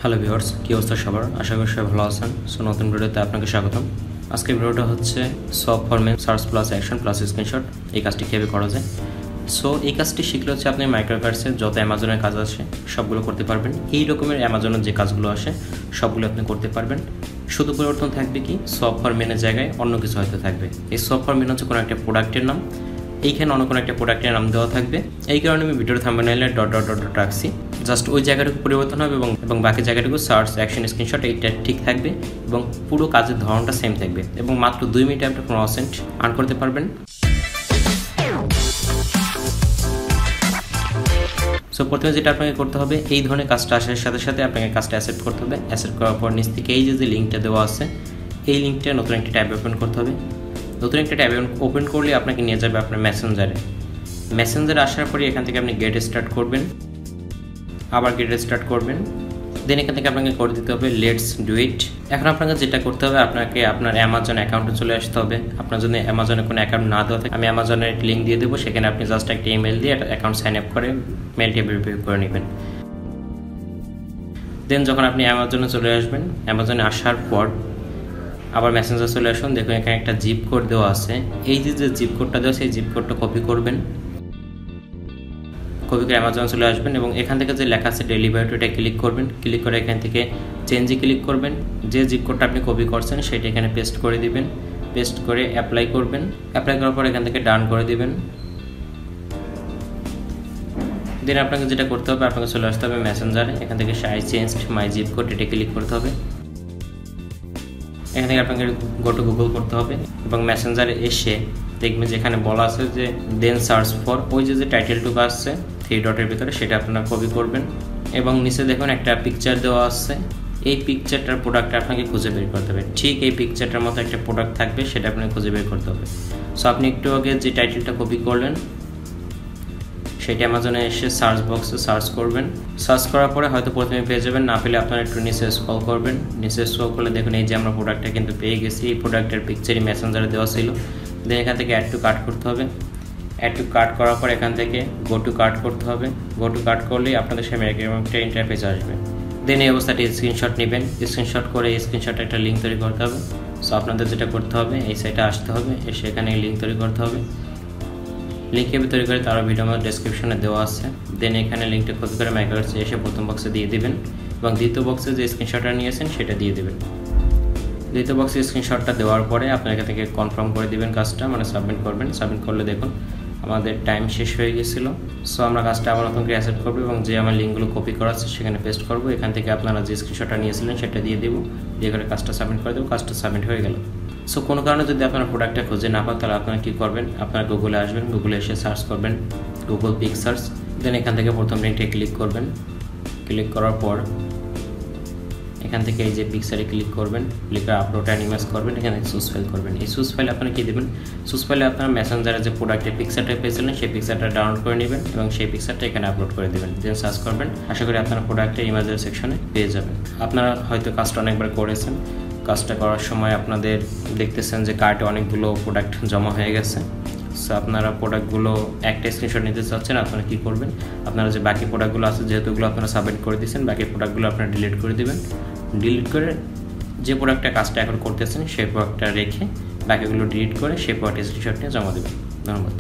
Hello viewers, কি অবস্থা সবার? আশা করি সবাই ভালো আছেন। সো নতুন ভিডিওতে আপনাকে স্বাগতম। আজকের ভিডিওটা হচ্ছে সব ফর্মে search plus action plus screenshot এই কাজটি কীভাবে করা যায়। সো এই কাজটি শিখলে হচ্ছে আপনি মাইক্রোওয়ার্কার্সের যত অ্যামাজনের কাজ আসে সবগুলো করতে পারবেন। এই রকমের অ্যামাজনের যে কাজগুলো আসে সবগুলো আপনি করতে পারবেন। শুধু পরিবর্তন থাকবে কি, সব ফরমেনের জায়গায় অন্য কিছু হয়তো থাকবে। এই সব ফরমেন হচ্ছে কোনো একটা প্রোডাক্টের নাম, এইখানে অন্য কোনো একটা প্রোডাক্টের নাম দেওয়া থাকবে। এই কারণে আমি ভিডিওর থাম্বনেইলে ডট ডট ডট ডট রাখছি। জাস্ট ওই জায়গাটুকু পরিবর্তন হবে এবং বাকি জায়গাটুকু সার্চ অ্যাকশন স্ক্রিনশট এইটা ঠিক থাকবে এবং পুরো কাজের ধরনটা সেম থাকবে এবং মাত্র 2 মিনিটে আপনি 15% আর্ন করতে পারবেন। সো প্রথমে যেটা আপনাকে করতে হবে, এই ধরনের কাজটা আসার সাথে সাথে আপনাকে কাজটা অ্যাকসেপ্ট করতে হবে। অ্যাকসেপ্ট করার পর নিচ থেকে এই যে লিঙ্কটা দেওয়া আছে, এই লিঙ্কটা নতুন একটা ট্যাব ওপেন করতে হবে। নতুন একটা ট্যাব ওপেন করলে আপনাকে নিয়ে যাবে আপনার মেসেঞ্জারে আসার পরে এখান থেকে আপনি গেট স্টার্ট করবেন, আবার গেট স্টার্ট করবেন। দেন এখান থেকে আপনাকে করে দিতে হবে লেটস ডু ইট। এখন আপনাকে যেটা করতে হবে, আপনাকে আপনার অ্যামাজন অ্যাকাউন্টে চলে আসতে হবে। আপনার যদি অ্যামাজনে কোনো অ্যাকাউন্ট না দেওয়া থাকে, আমি অ্যামাজনের লিঙ্ক দিয়ে দেবো, সেখানে আপনি জাস্ট একটা ইমেল দিয়ে একটা অ্যাকাউন্ট সাইন আপ করে মেলটি ভেরিফাই করে নেবেন। দেন যখন আপনি অ্যামাজনে চলে আসবেন, অ্যামাজনে আসার পর আবার মেসেঞ্জার চলে আসুন। দেখুন এখানে একটা জিপ কোড দেওয়া আছে। এই যে জিপ কোডটা দেওয়া আছে, এই জিপ কোডটা কপি করবেন। কপি করে অ্যামাজনে চলে আসবেন এবং এখান থেকে যে লেখা আছে ডেলিভারি এটা ক্লিক করবেন। ক্লিক করে এখান থেকে চেঞ্জে ক্লিক করবেন। যে জিপ কোডটা আপনি কপি করছেন সেটা এখানে পেস্ট করে দিবেন। পেস্ট করে অ্যাপ্লাই করবেন। অ্যাপ্লাই করার পর এখান থেকে ডান করে দিবেন। দেন আপনাকে যেটা করতে হবে, আপনাকে চলে আসতে হবে মেসেঞ্জারে। এখান থেকে I changed my zip code এটা ক্লিক করতে হবে। এখান থেকে আপনাকে গো টু গুগল করতে হবে এবং মেসেঞ্জারে এসে দেখবেন যেখানে বলা আছে যে দেন সার্চ ফর, ওই যে টাইটেলটুকু আসছে 3 ডটের ভিতরে, সেটা আপনারা কপি করবেন এবং নিচে দেখুন একটা পিকচার দেওয়া আছে। এই পিকচারটার প্রোডাক্টটা আপনাকে খুঁজে বের করতে হবে। ঠিক এই পিকচারটার মতো একটা প্রোডাক্ট থাকবে, সেটা আপনাকে খুঁজে বের করতে হবে। সো আপনি একটু আগে যে টাইটেলটা কপি করলেন সেটা অ্যামাজনে এসে সার্চ বক্সে সার্চ করবেন। সার্চ করার পরে হয়তো প্রথমে পেয়ে যাবেন, না পেলে আপনারা একটু নিচে স্ক্রল করবেন। নিচে স্ক্রল করলে দেখুন এই যে আমরা প্রোডাক্টটা কিন্তু পেয়ে গেছি। এই প্রোডাক্টের পিকচারই মেসেঞ্জারে দেওয়া ছিল। দেন এখান থেকে অ্যাড টু কার্ট করতে হবে। অ্যাড টু কার্ট করার পর এখান থেকে গো টু কার্ট করতে হবে। গো টু কার্ট করলেই আপনাদের সামনে একটা ইন্টারফেস আসবে। দেন এই অবস্থাটি স্ক্রিনশট নেবেন। স্ক্রিনশট করে এই স্ক্রিনশটে একটা লিঙ্ক তৈরি করতে হবে। সো আপনাদের যেটা করতে হবে, এই সাইটে আসতে হবে, এসে এখানে লিঙ্ক তৈরি করতে হবে। লিঙ্ক কীভাবে তৈরি করে তার ভিডিও আমার ডেসক্রিপশনে দেওয়া আছে। দেন এখানে লিঙ্কটা কপি করে মাইক্রোওয়ার্কার্সে এসে প্রথম বক্সে দিয়ে দেবেন এবং দ্বিতীয় বক্সে যে স্ক্রিনশটটা নিয়েছেন সেটা দিয়ে দেবেন। দ্বিতীয় বক্সে স্ক্রিনশটটা দেওয়ার পরে আপনার এখান থেকে কনফার্ম করে দিবেন কাজটা, মানে সাবমিট করবেন। সাবমিট করলে দেখুন আমাদের টাইম শেষ হয়ে গেছিলো। সো আমরা কাজটা আবার নতুন করে অ্যাকসেপ্ট করবো এবং যে আমার লিঙ্কগুলো কপি করা আছে সেখানে পেস্ট করবো। এখান থেকে আপনারা যে স্ক্রিনশটটা নিয়েছিলেন সেটা দিয়ে দেবো, দিয়ে করে কাজটা সাবমিট করে দেবো। কাজটা সাবমিট হয়ে গেল। সো কোনো কারণে যদি আপনারা প্রোডাক্টটা খুঁজে না পান, তাহলে আপনারা কী করবেন, আপনারা গুগলে আসবেন, গুগলে এসে সার্চ করবেন গুগল পিক সার্চ। দেন এখান থেকে প্রথম লিঙ্কটা ক্লিক করবেন। ক্লিক করার পর এখান থেকে এই যে পিকচারে ক্লিক করবেন। ক্লিক করে আপলোড অ্যান্ড ইমেজ করবেন। এখানে সুস ফাইল করবেন। এই সুস ফাইলে আপনারা কী দেবেন, সুস ফাইলে আপনারা মেসেঞ্জারে যে প্রোডাক্টের পিকচারটা পেয়েছিলেন সেই পিকচারটা ডাউনলোড করে নেবেন এবং সেই পিকচারটা এখানে আপলোড করে দেবেন। দেন সার্চ করবেন। আশা করি আপনারা প্রোডাক্টের ইমেজের সেকশনে পেয়ে যাবেন। আপনারা হয়তো কাজটা অনেকবার করেছেন। কাজটা করার সময় আপনাদের দেখতেছেন যে কার্টে অনেকগুলো প্রোডাক্ট জমা হয়ে গেছে। সো আপনারা প্রোডাক্টগুলো একটা স্ক্রিনশট নিতে চাচ্ছেন, আপনারা কী করবেন, আপনারা যে বাকি প্রোডাক্টগুলো আছে যেহেতু এগুলো আপনারা সাবমিট করে দিয়েছেন, বাকি প্রোডাক্টগুলো আপনারা ডিলিট করে দেবেন। ডিলিট করে যে প্রোডাক্টটা কাজটা এখন করতেছেন সেই প্রোডাক্টটা রেখে বাকিগুলো ডিলিট করে সেই প্রোডাক্টের স্ক্রিনশট নিয়ে জমা দেবেন। ধন্যবাদ।